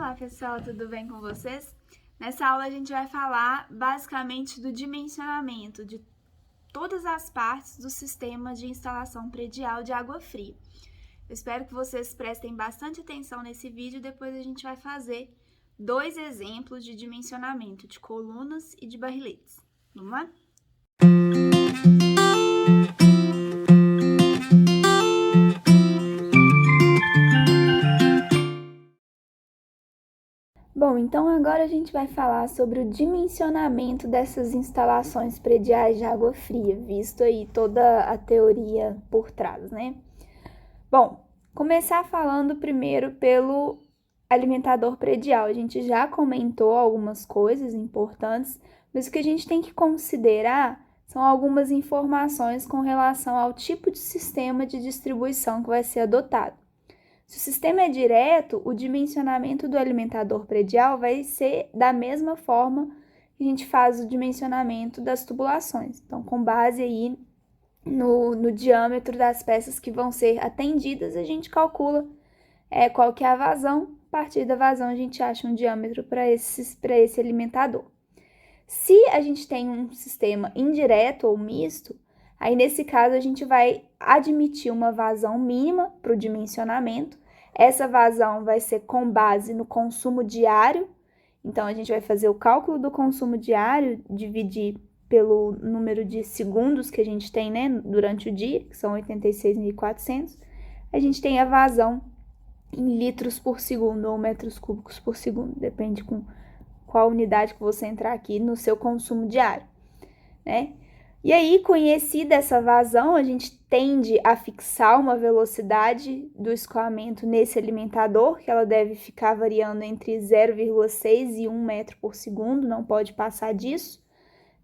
Olá pessoal, tudo bem com vocês? Nessa aula a gente vai falar basicamente do dimensionamento de todas as partes do sistema de instalação predial de água fria. Eu espero que vocês prestem bastante atenção nesse vídeo, depois a gente vai fazer dois exemplos de dimensionamento de colunas e de barriletes. Vamos lá? Bom, então agora a gente vai falar sobre o dimensionamento dessas instalações prediais de água fria, visto aí toda a teoria por trás, né? Bom, começar falando primeiro pelo alimentador predial. A gente já comentou algumas coisas importantes, mas o que a gente tem que considerar são algumas informações com relação ao tipo de sistema de distribuição que vai ser adotado. Se o sistema é direto, o dimensionamento do alimentador predial vai ser da mesma forma que a gente faz o dimensionamento das tubulações. Então, com base aí no diâmetro das peças que vão ser atendidas, a gente calcula qual que é a vazão. A partir da vazão, a gente acha um diâmetro para esse alimentador. Se a gente tem um sistema indireto ou misto, aí, nesse caso, a gente vai admitir uma vazão mínima para o dimensionamento. Essa vazão vai ser com base no consumo diário. Então, a gente vai fazer o cálculo do consumo diário, dividir pelo número de segundos que a gente tem, né, durante o dia, que são 86.400. A gente tem a vazão em litros por segundo ou metros cúbicos por segundo, depende com qual unidade que você entrar aqui no seu consumo diário, né? E aí, conhecida essa vazão, a gente tende a fixar uma velocidade do escoamento nesse alimentador, que ela deve ficar variando entre 0,6 e 1 metro por segundo, não pode passar disso,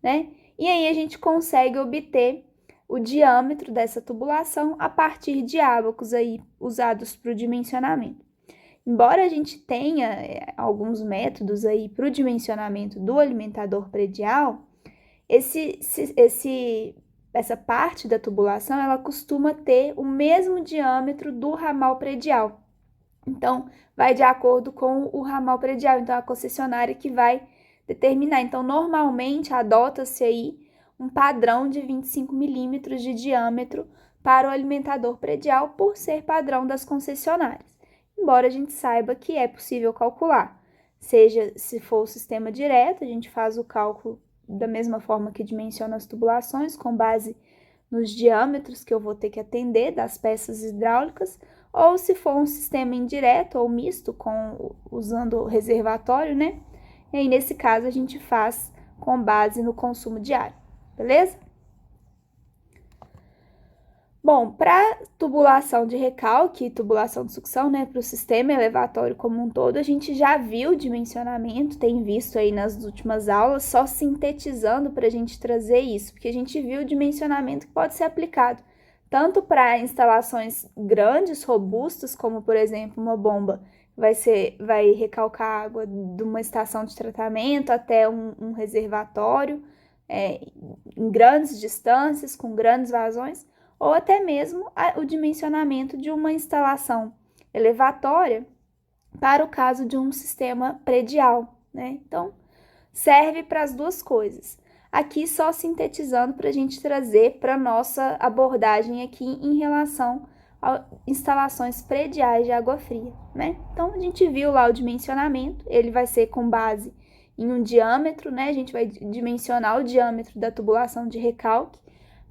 né? E aí a gente consegue obter o diâmetro dessa tubulação a partir de ábacos aí usados para o dimensionamento. Embora a gente tenha alguns métodos aí para o dimensionamento do alimentador predial, essa parte da tubulação, ela costuma ter o mesmo diâmetro do ramal predial. Então, vai de acordo com o ramal predial. Então, a concessionária que vai determinar. Então, normalmente, adota-se aí um padrão de 25 milímetros de diâmetro para o alimentador predial, por ser padrão das concessionárias. Embora a gente saiba que é possível calcular. Seja, se for o sistema direto, a gente faz o cálculo da mesma forma que dimensiona as tubulações, com base nos diâmetros que eu vou ter que atender das peças hidráulicas, ou se for um sistema indireto ou misto, usando o reservatório, né? E aí, nesse caso, a gente faz com base no consumo diário, beleza? Bom, para tubulação de recalque e tubulação de sucção, né, para o sistema elevatório como um todo, a gente já viu o dimensionamento, tem visto aí nas últimas aulas, só sintetizando para a gente trazer isso, porque a gente viu o dimensionamento que pode ser aplicado tanto para instalações grandes, robustas, como por exemplo uma bomba vai recalcar água de uma estação de tratamento até um reservatório, em grandes distâncias, com grandes vazões, ou até mesmo o dimensionamento de uma instalação elevatória para o caso de um sistema predial, né? Então, serve para as duas coisas. Aqui só sintetizando para a gente trazer para a nossa abordagem aqui em relação a instalações prediais de água fria, né? Então, a gente viu lá o dimensionamento, ele vai ser com base em um diâmetro, né? A gente vai dimensionar o diâmetro da tubulação de recalque.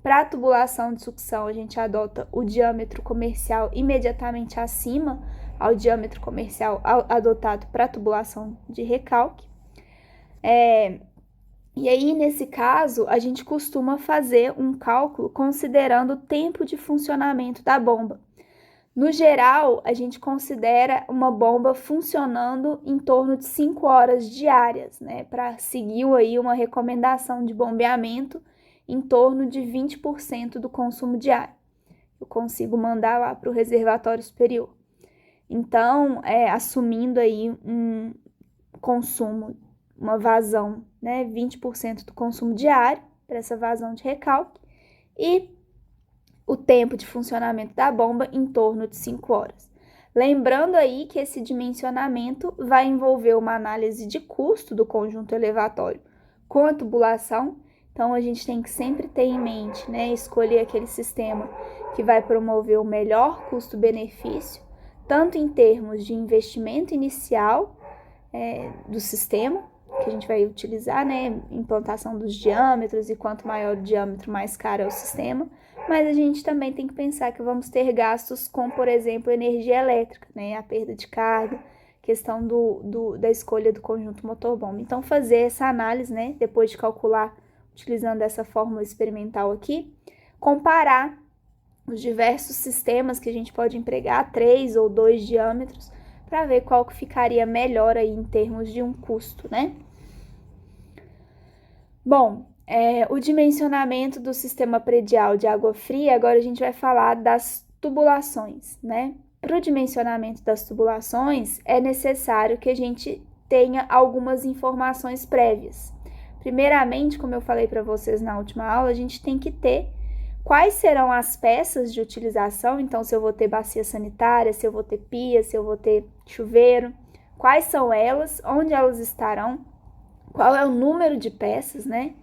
Para a tubulação de sucção, a gente adota o diâmetro comercial imediatamente acima ao diâmetro comercial adotado para a tubulação de recalque. E aí, nesse caso, a gente costuma fazer um cálculo considerando o tempo de funcionamento da bomba. No geral, a gente considera uma bomba funcionando em torno de 5 horas diárias, né? Para seguir aí uma recomendação de bombeamento em torno de 20% do consumo diário. Eu consigo mandar lá para o reservatório superior. Então, assumindo aí um consumo, uma vazão, né, 20% do consumo diário para essa vazão de recalque e o tempo de funcionamento da bomba em torno de 5 horas. Lembrando aí que esse dimensionamento vai envolver uma análise de custo do conjunto elevatório com a tubulação. Então, a gente tem que sempre ter em mente, né, escolher aquele sistema que vai promover o melhor custo-benefício, tanto em termos de investimento inicial do sistema, que a gente vai utilizar, né, implantação dos diâmetros, e quanto maior o diâmetro, mais caro é o sistema, mas a gente também tem que pensar que vamos ter gastos com, por exemplo, energia elétrica, né, a perda de carga, questão da escolha do conjunto motor-bomba. Então, fazer essa análise, né, depois de calcular, utilizando essa fórmula experimental aqui, comparar os diversos sistemas que a gente pode empregar, 3 ou 2 diâmetros, para ver qual que ficaria melhor aí em termos de um custo, né? Bom, o dimensionamento do sistema predial de água fria, agora a gente vai falar das tubulações, né? Para o dimensionamento das tubulações, é necessário que a gente tenha algumas informações prévias. Primeiramente, como eu falei para vocês na última aula, a gente tem que ter quais serão as peças de utilização. Então, se eu vou ter bacia sanitária, se eu vou ter pia, se eu vou ter chuveiro, quais são elas, onde elas estarão, qual é o número de peças, né?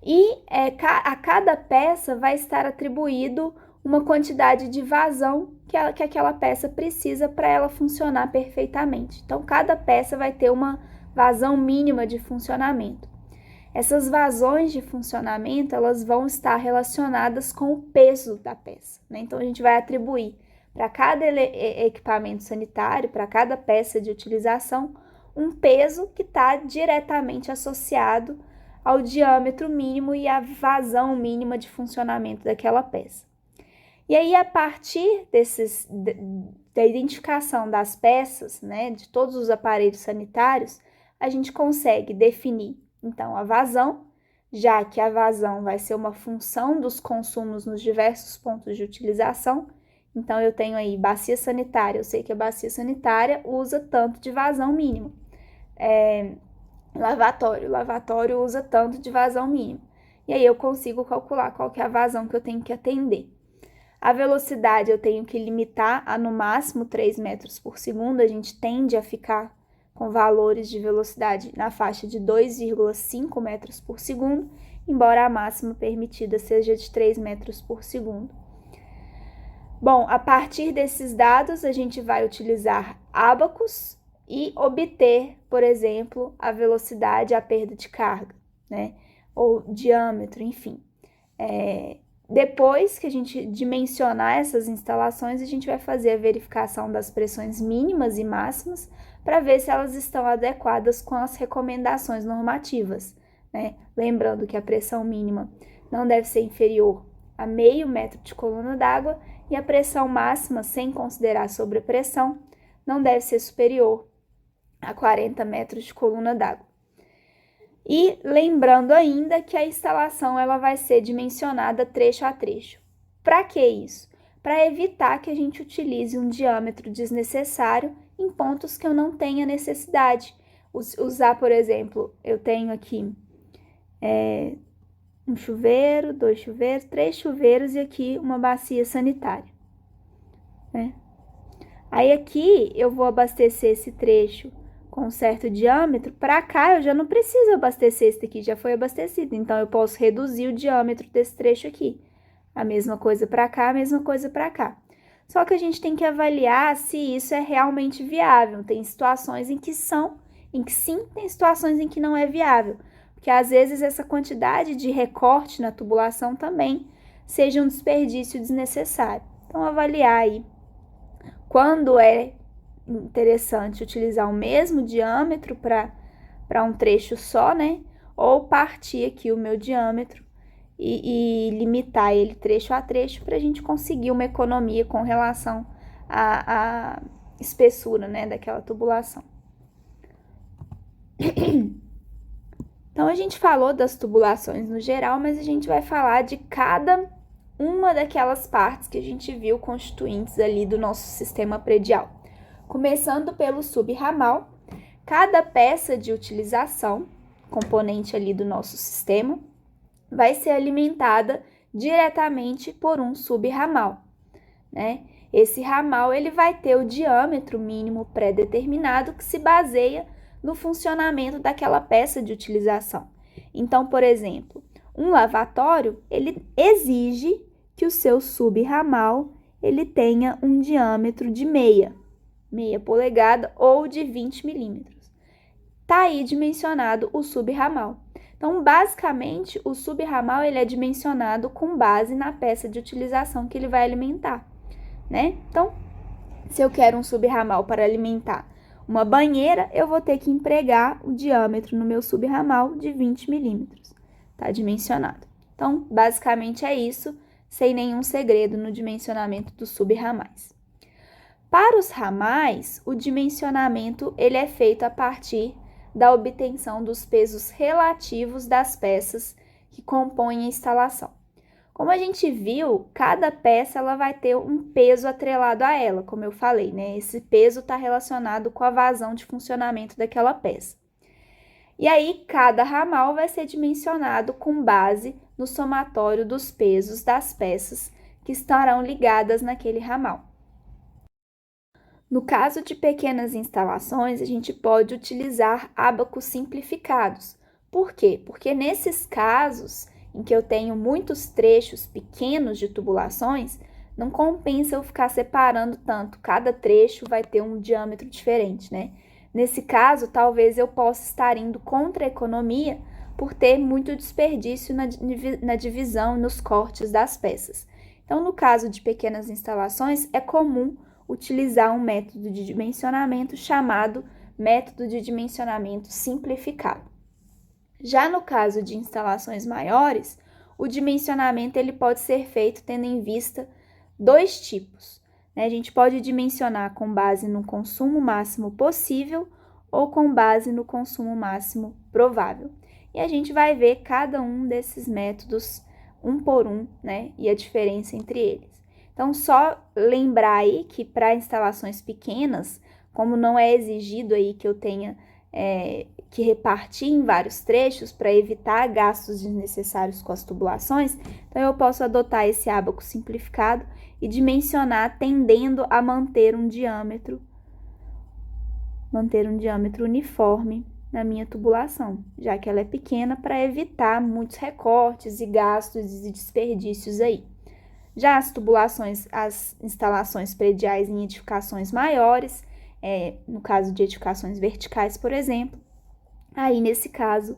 E a cada peça vai estar atribuído uma quantidade de vazão que aquela peça precisa para ela funcionar perfeitamente. Então, cada peça vai ter uma vazão mínima de funcionamento. Essas vazões de funcionamento, elas vão estar relacionadas com o peso da peça, né? Então, a gente vai atribuir para cada equipamento sanitário, para cada peça de utilização, um peso que está diretamente associado ao diâmetro mínimo e à vazão mínima de funcionamento daquela peça. E aí, a partir da identificação das peças, né, de todos os aparelhos sanitários, a gente consegue definir, então, a vazão, já que a vazão vai ser uma função dos consumos nos diversos pontos de utilização. Então, eu tenho aí bacia sanitária, eu sei que a bacia sanitária usa tanto de vazão mínimo. Lavatório usa tanto de vazão mínimo. E aí eu consigo calcular qual que é a vazão que eu tenho que atender. A velocidade eu tenho que limitar a no máximo 3 metros por segundo. A gente tende a ficar com valores de velocidade na faixa de 2,5 metros por segundo, embora a máxima permitida seja de 3 metros por segundo. Bom, a partir desses dados, a gente vai utilizar ábacos e obter, por exemplo, a velocidade, a perda de carga, né? Ou diâmetro, enfim. Depois que a gente dimensionar essas instalações, a gente vai fazer a verificação das pressões mínimas e máximas para ver se elas estão adequadas com as recomendações normativas, né? Lembrando que a pressão mínima não deve ser inferior a 0,5 metro de coluna d'água e a pressão máxima, sem considerar sobrepressão, não deve ser superior a 40 metros de coluna d'água. E lembrando ainda que a instalação ela vai ser dimensionada trecho a trecho. Para que isso? Para evitar que a gente utilize um diâmetro desnecessário em pontos que eu não tenha necessidade. Usar, por exemplo, eu tenho aqui um chuveiro, 2 chuveiros, 3 chuveiros e aqui uma bacia sanitária, né? Aí aqui eu vou abastecer esse trecho com um certo diâmetro. Para cá eu já não preciso abastecer esse daqui, já foi abastecido. Então eu posso reduzir o diâmetro desse trecho aqui. A mesma coisa para cá, a mesma coisa para cá. Só que a gente tem que avaliar se isso é realmente viável. Tem situações em que sim, tem situações em que não é viável. Porque às vezes essa quantidade de recorte na tubulação também seja um desperdício desnecessário. Então, avaliar aí quando é interessante utilizar o mesmo diâmetro para um trecho só, né? Ou partir aqui o meu diâmetro e limitar ele trecho a trecho para a gente conseguir uma economia com relação à espessura, né, daquela tubulação. Então, a gente falou das tubulações no geral, mas a gente vai falar de cada uma daquelas partes que a gente viu constituintes ali do nosso sistema predial. Começando pelo subramal, cada peça de utilização, componente ali do nosso sistema, vai ser alimentada diretamente por um subramal, né? Esse ramal ele vai ter o diâmetro mínimo pré-determinado que se baseia no funcionamento daquela peça de utilização. Então, por exemplo, um lavatório, ele exige que o seu subramal ele tenha um diâmetro de meia polegada ou de 20 milímetros. Está aí dimensionado o subramal. Então, basicamente, o subramal ele é dimensionado com base na peça de utilização que ele vai alimentar, né? Então, se eu quero um subramal para alimentar uma banheira, eu vou ter que empregar o diâmetro no meu subramal de 20 milímetros. Está dimensionado. Então, basicamente é isso, sem nenhum segredo no dimensionamento dos subramais. Para os ramais, o dimensionamento ele é feito a partir da obtenção dos pesos relativos das peças que compõem a instalação. Como a gente viu, cada peça ela vai ter um peso atrelado a ela, como eu falei, né? Esse peso está relacionado com a vazão de funcionamento daquela peça. E aí, cada ramal vai ser dimensionado com base no somatório dos pesos das peças que estarão ligadas naquele ramal. No caso de pequenas instalações, a gente pode utilizar ábacos simplificados. Por quê? Porque nesses casos em que eu tenho muitos trechos pequenos de tubulações, não compensa eu ficar separando tanto. Cada trecho vai ter um diâmetro diferente, né? Nesse caso, talvez eu possa estar indo contra a economia por ter muito desperdício na divisão e nos cortes das peças. Então, no caso de pequenas instalações, é comum utilizar um método de dimensionamento chamado método de dimensionamento simplificado. Já no caso de instalações maiores, o dimensionamento ele pode ser feito tendo em vista dois tipos. A gente pode dimensionar com base no consumo máximo possível ou com base no consumo máximo provável. E a gente vai ver cada um desses métodos um por um, né? E a diferença entre eles. Então, só lembrar aí que para instalações pequenas, como não é exigido aí que eu tenha que repartir em vários trechos para evitar gastos desnecessários com as tubulações, então eu posso adotar esse ábaco simplificado e dimensionar tendendo a manter um diâmetro uniforme na minha tubulação, já que ela é pequena, para evitar muitos recortes e gastos e desperdícios aí. Já as instalações prediais em edificações maiores, no caso de edificações verticais, por exemplo, aí nesse caso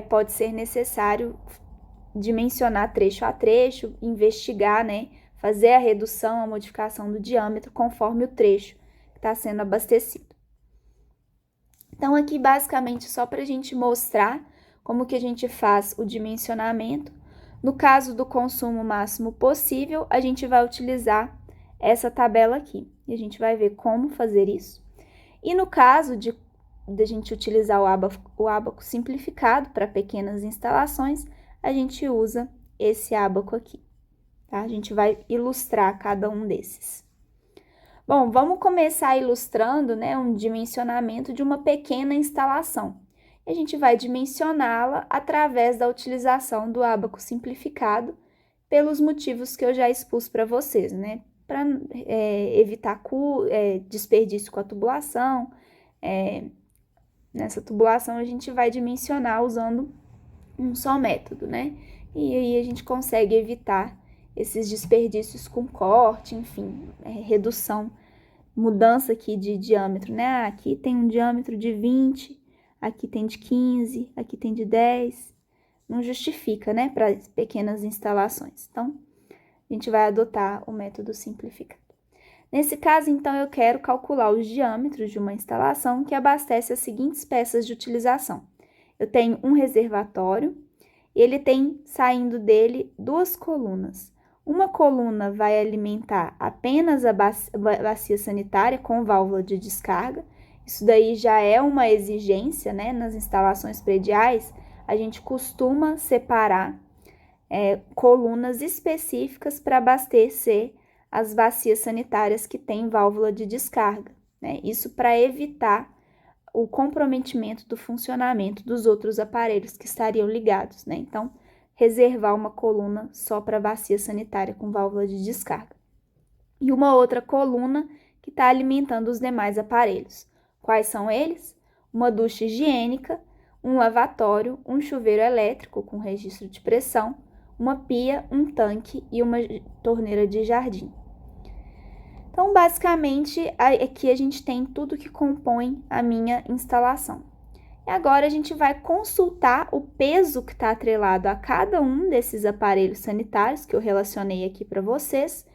pode ser necessário dimensionar trecho a trecho, investigar, né, fazer a redução, a modificação do diâmetro conforme o trecho que está sendo abastecido. Então, aqui basicamente só para a gente mostrar como que a gente faz o dimensionamento. No caso do consumo máximo possível, a gente vai utilizar essa tabela aqui. E a gente vai ver como fazer isso. E no caso de a gente utilizar o ábaco simplificado para pequenas instalações, a gente usa esse ábaco aqui, tá? A gente vai ilustrar cada um desses. Bom, vamos começar ilustrando, né, um dimensionamento de uma pequena instalação. A gente vai dimensioná-la através da utilização do ábaco simplificado, pelos motivos que eu já expus para vocês, né? Para evitar desperdício com a tubulação. Nessa tubulação a gente vai dimensionar usando um só método, né? E aí a gente consegue evitar esses desperdícios com corte, enfim, redução, mudança aqui de diâmetro, né? Aqui tem um diâmetro de 20, aqui tem de 15, aqui tem de 10. Não justifica, né, para pequenas instalações. Então, a gente vai adotar o método simplificado. Nesse caso, então, eu quero calcular os diâmetros de uma instalação que abastece as seguintes peças de utilização. Eu tenho um reservatório, ele tem saindo dele duas colunas. Uma coluna vai alimentar apenas a bacia sanitária com válvula de descarga. Isso daí já é uma exigência, né? Nas instalações prediais, a gente costuma separar colunas específicas para abastecer as bacias sanitárias que têm válvula de descarga, né? Isso para evitar o comprometimento do funcionamento dos outros aparelhos que estariam ligados, né? Então, reservar uma coluna só para bacia sanitária com válvula de descarga. e uma outra coluna que está alimentando os demais aparelhos. Quais são eles? Uma ducha higiênica, um lavatório, um chuveiro elétrico com registro de pressão, uma pia, um tanque e uma torneira de jardim. Então, basicamente, aqui a gente tem tudo que compõe a minha instalação. E agora a gente vai consultar o peso que está atrelado a cada um desses aparelhos sanitários que eu relacionei aqui para vocês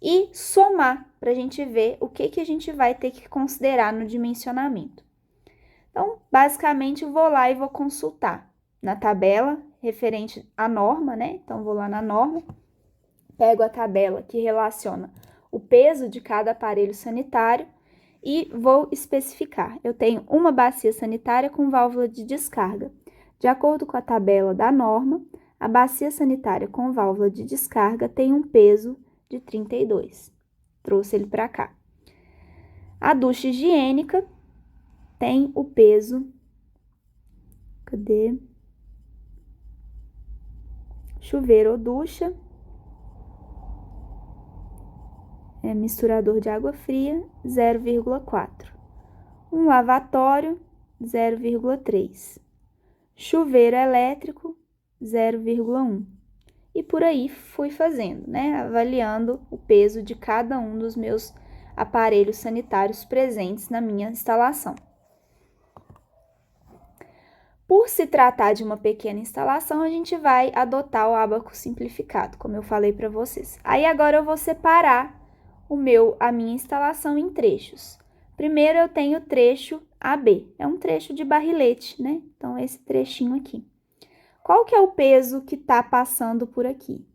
e somar para a gente ver o que a gente vai ter que considerar no dimensionamento. Então, basicamente, eu vou lá e vou consultar na tabela referente à norma, né? Então, vou lá na norma, pego a tabela que relaciona o peso de cada aparelho sanitário e vou especificar. Eu tenho uma bacia sanitária com válvula de descarga. De acordo com a tabela da norma, a bacia sanitária com válvula de descarga tem um peso de 32. Trouxe ele para cá. A ducha higiênica tem o peso. Cadê? Chuveiro ou ducha. Misturador de água fria, 0,4. Um lavatório, 0,3. Chuveiro elétrico, 0,1. E por aí fui fazendo, né? Avaliando o peso de cada um dos meus aparelhos sanitários presentes na minha instalação. Por se tratar de uma pequena instalação, a gente vai adotar o ábaco simplificado, como eu falei para vocês. Aí agora eu vou separar a minha instalação em trechos. Primeiro eu tenho o trecho AB, é um trecho de barrilete, né? Então, esse trechinho aqui. Qual que é o peso que está passando por aqui?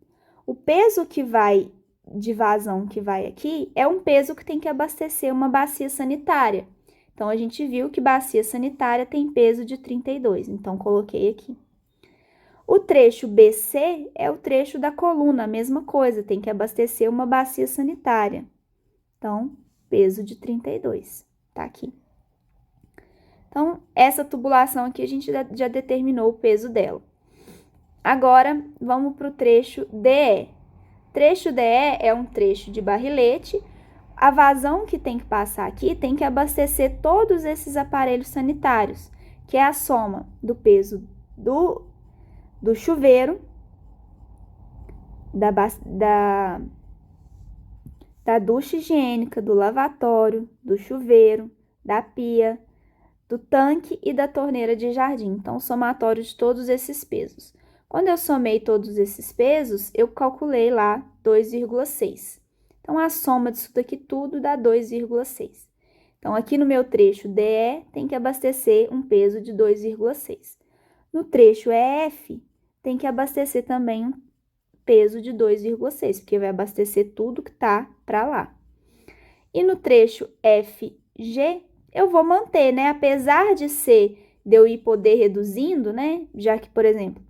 O peso que vai de vazão que vai aqui é um peso que tem que abastecer uma bacia sanitária. Então, a gente viu que bacia sanitária tem peso de 32, então coloquei aqui. O trecho BC é o trecho da coluna, a mesma coisa, tem que abastecer uma bacia sanitária. Então, peso de 32, tá aqui. Então, essa tubulação aqui a gente já determinou o peso dela. Agora, vamos para o trecho DE. Trecho DE é um trecho de barrilete. A vazão que tem que passar aqui tem que abastecer todos esses aparelhos sanitários, que é a soma do peso do chuveiro, da ducha higiênica, do lavatório, do chuveiro, da pia, do tanque e da torneira de jardim. Então, somatório de todos esses pesos. Quando eu somei todos esses pesos, eu calculei lá 2,6. Então, a soma disso daqui tudo dá 2,6. Então, aqui no meu trecho DE, tem que abastecer um peso de 2,6. No trecho EF, tem que abastecer também um peso de 2,6, porque vai abastecer tudo que tá para lá. E no trecho FG, eu vou manter, né? Apesar de eu ir poder reduzindo, né? Já que, por exemplo,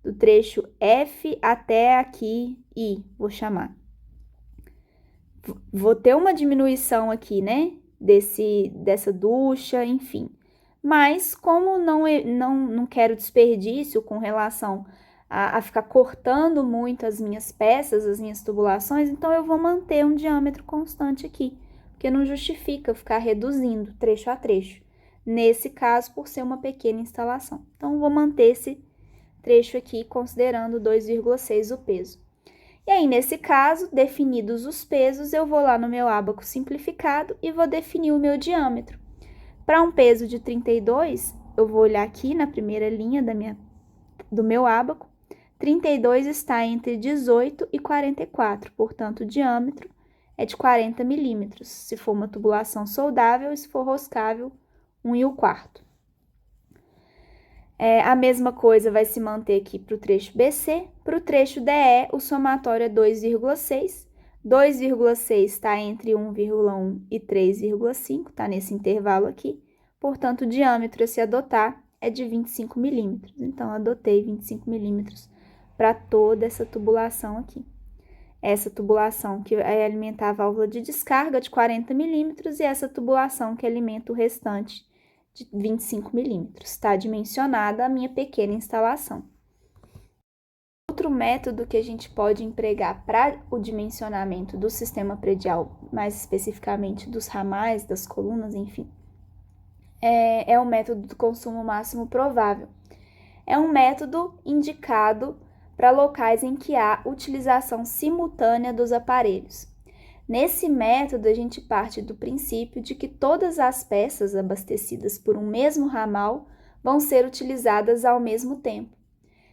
do trecho F até aqui I, vou chamar. Vou ter uma diminuição aqui, né? Dessa ducha, enfim. Mas como não quero desperdício com relação a ficar cortando muito as minhas peças, as minhas tubulações, então eu vou manter um diâmetro constante aqui, porque não justifica ficar reduzindo trecho a trecho. Nesse caso, por ser uma pequena instalação. Então, vou manter esse trecho aqui, considerando 2,6 o peso. E aí, nesse caso, definidos os pesos, eu vou lá no meu ábaco simplificado e vou definir o meu diâmetro. Para um peso de 32, eu vou olhar aqui na primeira linha do meu ábaco. 32 está entre 18 e 44, portanto, o diâmetro é de 40 milímetros, se for uma tubulação soldável e se for roscável, 1,4. A mesma coisa vai se manter aqui para o trecho BC. Para o trecho DE, o somatório é 2,6. 2,6 está entre 1,1 e 3,5, está nesse intervalo aqui. Portanto, o diâmetro a se adotar é de 25 milímetros. Então, adotei 25 milímetros para toda essa tubulação aqui. Essa tubulação que vai alimentar a válvula de descarga de 40 milímetros e essa tubulação que alimenta o restante de 25 milímetros. Está dimensionada a minha pequena instalação. O Outro método que a gente pode empregar para o dimensionamento do sistema predial, mais especificamente dos ramais, das colunas, enfim, é o método do consumo máximo provável. É um método indicado para locais em que há utilização simultânea dos aparelhos. Nesse método, a gente parte do princípio de que todas as peças abastecidas por um mesmo ramal vão ser utilizadas ao mesmo tempo.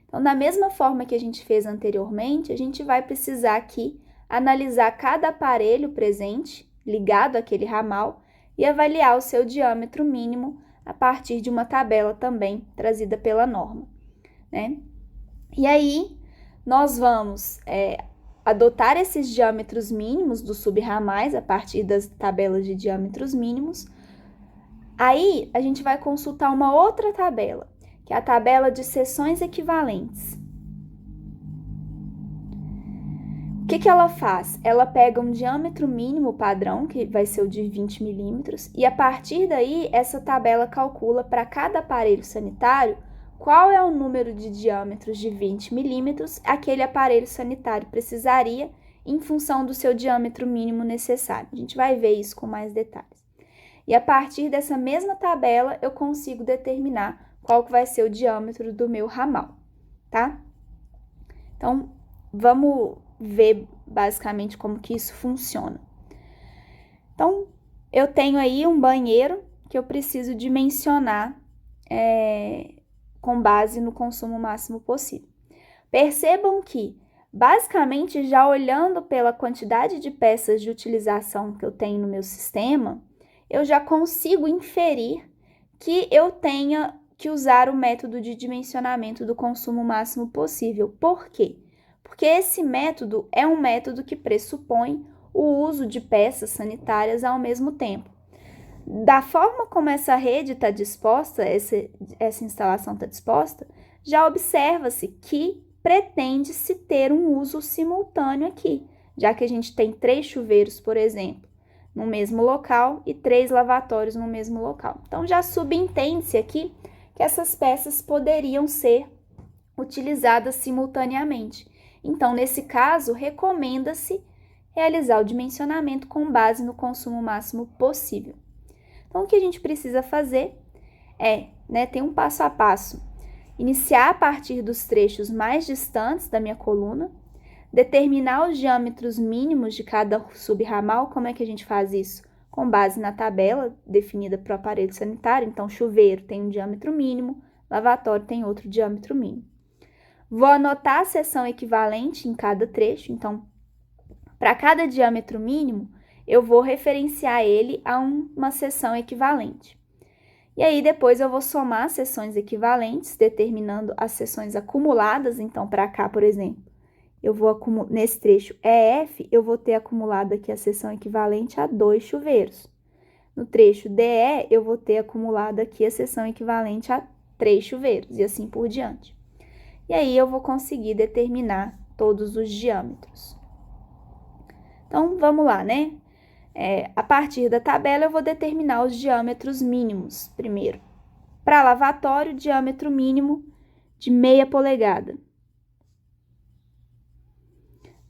Então, da mesma forma que a gente fez anteriormente, a gente vai precisar aqui analisar cada aparelho presente, ligado àquele ramal, e avaliar o seu diâmetro mínimo a partir de uma tabela também trazida pela norma, né? E aí, nós vamos adotar esses diâmetros mínimos dos subramais a partir das tabelas de diâmetros mínimos. Aí, a gente vai consultar uma outra tabela, que é a tabela de seções equivalentes. O que ela faz? Ela pega um diâmetro mínimo padrão, que vai ser o de 20 milímetros, e a partir daí, essa tabela calcula para cada aparelho sanitário qual é o número de diâmetros de 20 milímetros aquele aparelho sanitário precisaria em função do seu diâmetro mínimo necessário. A gente vai ver isso com mais detalhes. E a partir dessa mesma tabela, eu consigo determinar qual que vai ser o diâmetro do meu ramal, tá? Então, vamos ver basicamente como que isso funciona. Então, eu tenho aí um banheiro que eu preciso dimensionar com base no consumo máximo possível. Percebam que, basicamente, já olhando pela quantidade de peças de utilização que eu tenho no meu sistema, eu já consigo inferir que eu tenha que usar o método de dimensionamento do consumo máximo possível. Por quê? Porque esse método é um método que pressupõe o uso de peças sanitárias ao mesmo tempo. Da forma como essa rede está disposta, essa instalação está disposta, já observa-se que pretende-se ter um uso simultâneo aqui, já que a gente tem 3 chuveiros, por exemplo, no mesmo local e 3 lavatórios no mesmo local. Então, já subentende-se aqui que essas peças poderiam ser utilizadas simultaneamente. Então, nesse caso, recomenda-se realizar o dimensionamento com base no consumo máximo possível. Então, o que a gente precisa fazer tem um passo a passo. Iniciar a partir dos trechos mais distantes da minha coluna, determinar os diâmetros mínimos de cada subramal. Como é que a gente faz isso? Com base na tabela definida para o aparelho sanitário. Então, chuveiro tem um diâmetro mínimo, lavatório tem outro diâmetro mínimo. Vou anotar a seção equivalente em cada trecho. Então, para cada diâmetro mínimo, eu vou referenciar ele a uma seção equivalente. E aí, depois eu vou somar as seções equivalentes, determinando as seções acumuladas. Então, para cá, por exemplo, eu vou nesse trecho EF, eu vou ter acumulado aqui a seção equivalente a 2 chuveiros. No trecho DE, eu vou ter acumulado aqui a seção equivalente a 3 chuveiros, e assim por diante. E aí, eu vou conseguir determinar todos os diâmetros. Então, vamos lá, né? A partir da tabela, eu vou determinar os diâmetros mínimos primeiro. Para lavatório, diâmetro mínimo de meia polegada.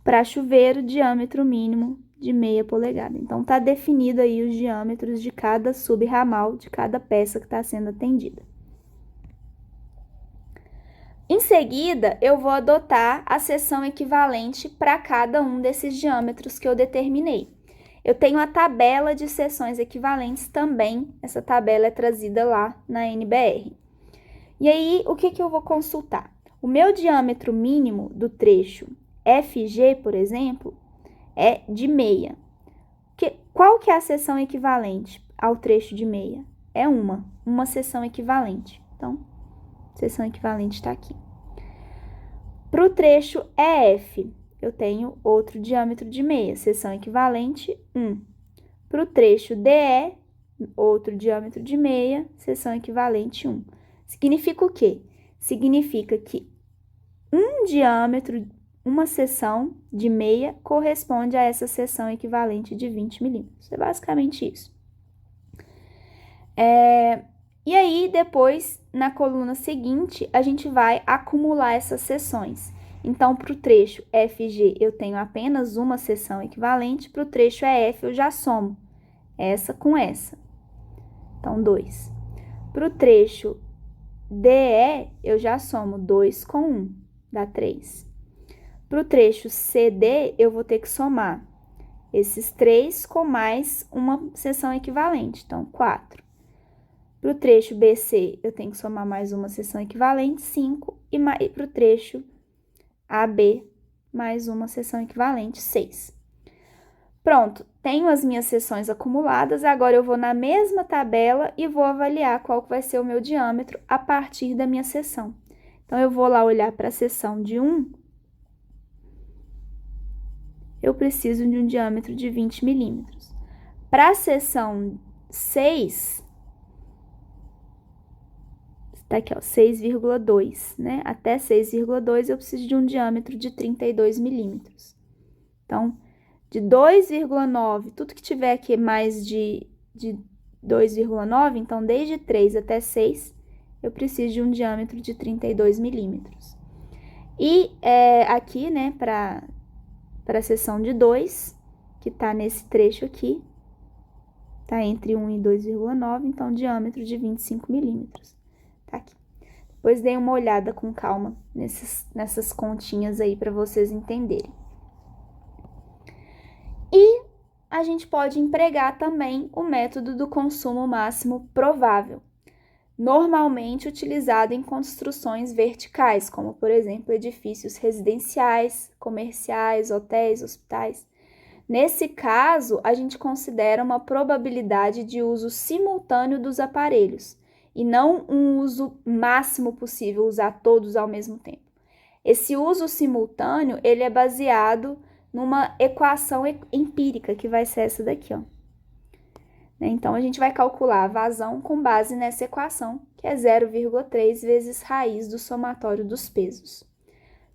Para chuveiro, diâmetro mínimo de meia polegada. Então, está definido aí os diâmetros de cada subramal, de cada peça que está sendo atendida. Em seguida, eu vou adotar a seção equivalente para cada um desses diâmetros que eu determinei. Eu tenho a tabela de seções equivalentes também. Essa tabela é trazida lá na NBR. E aí, o que eu vou consultar? O meu diâmetro mínimo do trecho FG, por exemplo, é de meia. Qual que é a seção equivalente ao trecho de meia? É uma seção equivalente. Então, seção equivalente está aqui. Para o trecho EF, eu tenho outro diâmetro de meia, seção equivalente 1. Para o trecho DE, outro diâmetro de meia, seção equivalente 1. Significa o quê? Significa que um diâmetro, uma seção de meia, corresponde a essa seção equivalente de 20 milímetros. É basicamente isso. E aí, depois, na coluna seguinte, a gente vai acumular essas seções. Então, para o trecho FG, eu tenho apenas uma seção equivalente. Para o trecho EF, eu já somo essa com essa. Então, 2. Para o trecho DE, eu já somo 2 com 1, dá 3. Para o trecho CD, eu vou ter que somar esses 3 com mais uma seção equivalente, então 4. Para o trecho BC, eu tenho que somar mais uma seção equivalente, 5, e para o trecho AB, mais uma seção equivalente, 6. Pronto, tenho as minhas seções acumuladas, agora eu vou na mesma tabela e vou avaliar qual vai ser o meu diâmetro a partir da minha seção. Então, eu vou lá olhar para a seção de 1, eu preciso de um diâmetro de 20 milímetros. Para a seção 6, tá aqui, ó, 6,2, né? Até 6,2 eu preciso de um diâmetro de 32 milímetros. Então, de 2,9, tudo que tiver aqui mais de 2,9, então desde 3 até 6, eu preciso de um diâmetro de 32 milímetros. E aqui, né, para a seção de 2, que tá nesse trecho aqui, tá entre 1 e 2,9, então diâmetro de 25 milímetros. Tá aqui. Depois dei uma olhada com calma nessas continhas aí para vocês entenderem. E a gente pode empregar também o método do consumo máximo provável, normalmente utilizado em construções verticais, como, por exemplo, edifícios residenciais, comerciais, hotéis, hospitais. Nesse caso, a gente considera uma probabilidade de uso simultâneo dos aparelhos, e não um uso máximo possível, usar todos ao mesmo tempo. Esse uso simultâneo, ele é baseado numa equação empírica, que vai ser essa daqui, ó. Então, a gente vai calcular a vazão com base nessa equação, que é 0,3 vezes raiz do somatório dos pesos.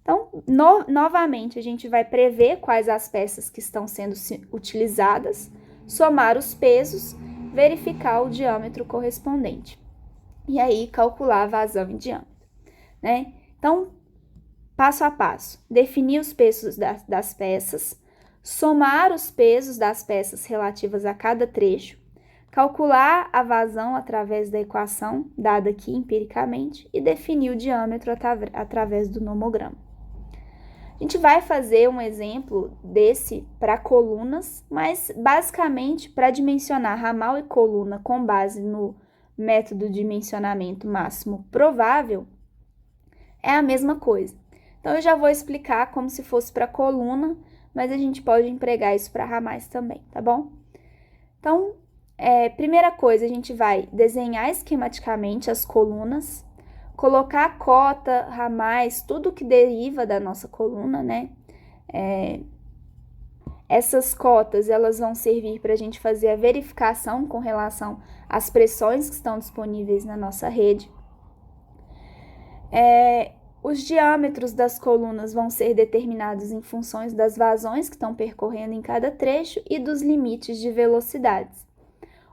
Então, novamente, a gente vai prever quais as peças que estão sendo utilizadas, somar os pesos, verificar o diâmetro correspondente. E aí, calcular a vazão em diâmetro, né? Então, passo a passo, definir os pesos das peças, somar os pesos das peças relativas a cada trecho, calcular a vazão através da equação dada aqui empiricamente e definir o diâmetro através do nomograma. A gente vai fazer um exemplo desse para colunas, mas basicamente para dimensionar ramal e coluna com base no método de dimensionamento máximo provável, é a mesma coisa. Então, eu já vou explicar como se fosse para coluna, mas a gente pode empregar isso para ramais também, tá bom? Então, primeira coisa, a gente vai desenhar esquematicamente as colunas, colocar a cota, ramais, tudo que deriva da nossa coluna, né? Essas cotas, elas vão servir para a gente fazer a verificação com relação às pressões que estão disponíveis na nossa rede. Os diâmetros das colunas vão ser determinados em funções das vazões que estão percorrendo em cada trecho e dos limites de velocidades.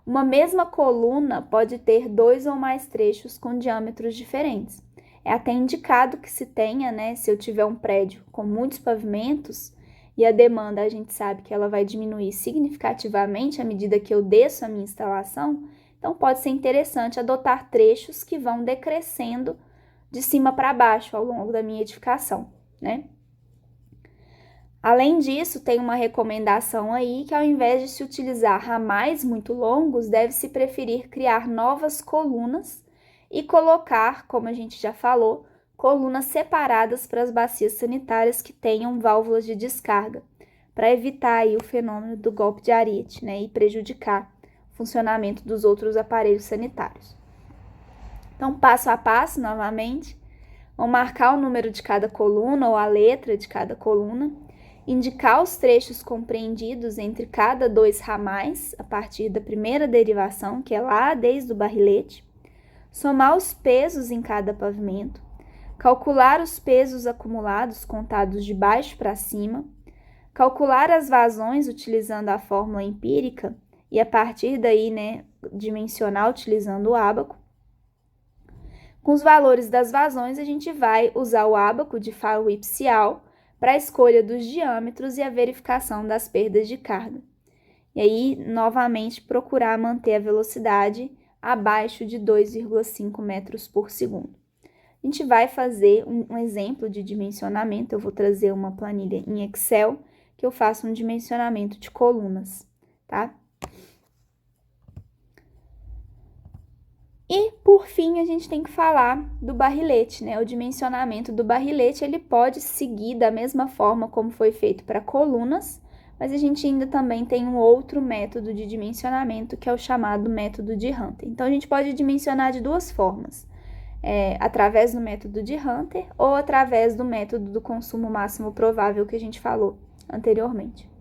Uma mesma coluna pode ter 2 ou mais trechos com diâmetros diferentes. É até indicado que se tenha, né, se eu tiver um prédio com muitos pavimentos e a demanda a gente sabe que ela vai diminuir significativamente à medida que eu desço a minha instalação, então pode ser interessante adotar trechos que vão decrescendo de cima para baixo ao longo da minha edificação, né? Além disso, tem uma recomendação aí que ao invés de se utilizar ramais muito longos, deve-se preferir criar novas colunas e colocar, como a gente já falou, colunas separadas para as bacias sanitárias que tenham válvulas de descarga, para evitar aí o fenômeno do golpe de ariete, né, e prejudicar o funcionamento dos outros aparelhos sanitários. Então, passo a passo, novamente, vou marcar o número de cada coluna ou a letra de cada coluna, indicar os trechos compreendidos entre cada 2 ramais, a partir da primeira derivação, que é lá desde o barrilete, somar os pesos em cada pavimento, calcular os pesos acumulados contados de baixo para cima, calcular as vazões utilizando a fórmula empírica e a partir daí, né, dimensionar utilizando o ábaco, Com os valores das vazões, a gente vai usar o ábaco de faro ipsial para a escolha dos diâmetros e a verificação das perdas de carga. E aí, novamente, procurar manter a velocidade abaixo de 2,5 metros por segundo. A gente vai fazer um exemplo de dimensionamento. Eu vou trazer uma planilha em Excel que eu faço um dimensionamento de colunas, tá? E, por fim, a gente tem que falar do barrilete, né? O dimensionamento do barrilete, ele pode seguir da mesma forma como foi feito para colunas, mas a gente ainda também tem um outro método de dimensionamento, que é o chamado método de Hunter. Então, a gente pode dimensionar de duas formas, através do método de Hunter ou através do método do consumo máximo provável que a gente falou anteriormente.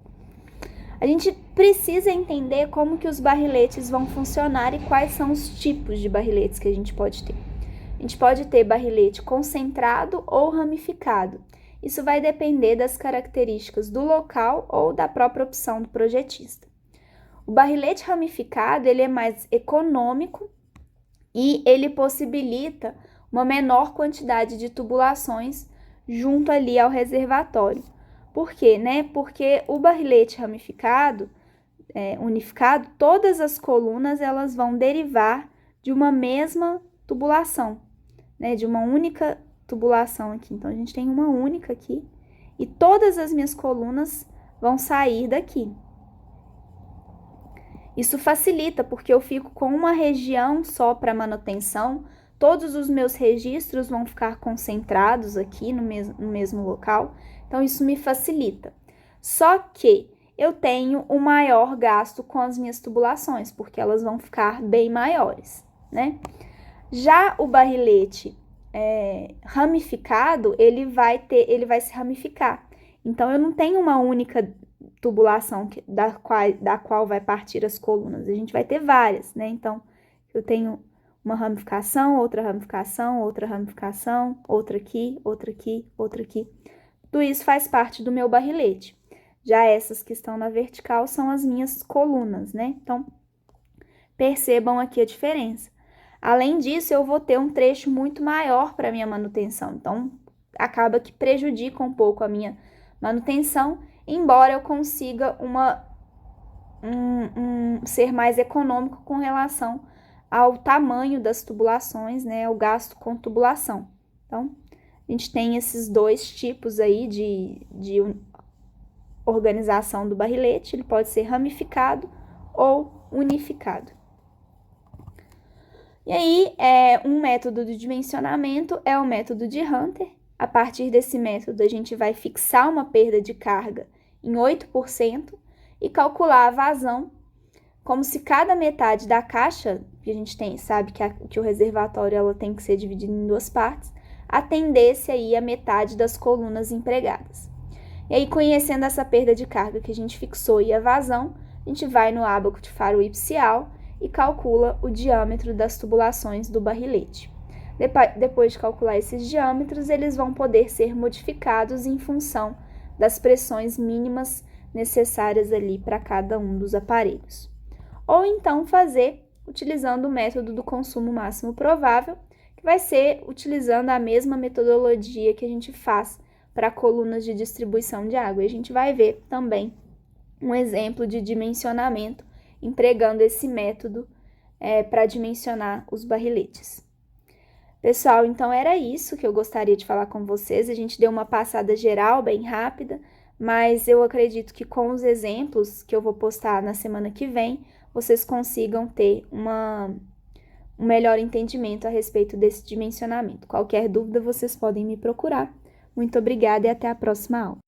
A gente precisa entender como que os barriletes vão funcionar e quais são os tipos de barriletes que a gente pode ter. A gente pode ter barrilete concentrado ou ramificado. Isso vai depender das características do local ou da própria opção do projetista. O barrilete ramificado, ele é mais econômico e ele possibilita uma menor quantidade de tubulações junto ali ao reservatório. Por quê, né? Porque o barrilete ramificado, unificado, todas as colunas elas vão derivar de uma mesma tubulação, né? De uma única tubulação aqui. Então, a gente tem uma única aqui e todas as minhas colunas vão sair daqui. Isso facilita porque eu fico com uma região só para manutenção, todos os meus registros vão ficar concentrados aqui no mesmo local, então isso me facilita. Só que eu tenho um maior gasto com as minhas tubulações, porque elas vão ficar bem maiores, né? Já o barrilete ramificado, ele vai se ramificar. Então, eu não tenho uma única tubulação da qual vai partir as colunas. A gente vai ter várias, né? Então, eu tenho uma ramificação, outra ramificação, outra ramificação, outra aqui, outra aqui, outra aqui. Tudo isso faz parte do meu barrilete. Já essas que estão na vertical são as minhas colunas, né? Então, percebam aqui a diferença. Além disso, eu vou ter um trecho muito maior para minha manutenção. Então, acaba que prejudica um pouco a minha manutenção, embora eu consiga ser mais econômico com relação ao tamanho das tubulações, né? O gasto com tubulação. Então, a gente tem esses dois tipos aí de organização do barrilete. Ele pode ser ramificado ou unificado. E aí, um método de dimensionamento é o método de Hunter. A partir desse método, a gente vai fixar uma perda de carga em 8% e calcular a vazão como se cada metade da caixa, que a gente sabe que o reservatório ela tem que ser dividido em duas partes, atendesse aí a metade das colunas empregadas. E aí, conhecendo essa perda de carga que a gente fixou e a vazão, a gente vai no ábaco de faro ipsial e calcula o diâmetro das tubulações do barrilete. Depois de calcular esses diâmetros, eles vão poder ser modificados em função das pressões mínimas necessárias ali para cada um dos aparelhos. Ou então fazer utilizando o método do consumo máximo provável, que vai ser utilizando a mesma metodologia que a gente faz para colunas de distribuição de água. E a gente vai ver também um exemplo de dimensionamento empregando esse método para dimensionar os barriletes. Pessoal, então era isso que eu gostaria de falar com vocês. A gente deu uma passada geral bem rápida, mas eu acredito que com os exemplos que eu vou postar na semana que vem, vocês consigam ter um melhor entendimento a respeito desse dimensionamento. Qualquer dúvida, vocês podem me procurar. Muito obrigada e até a próxima aula.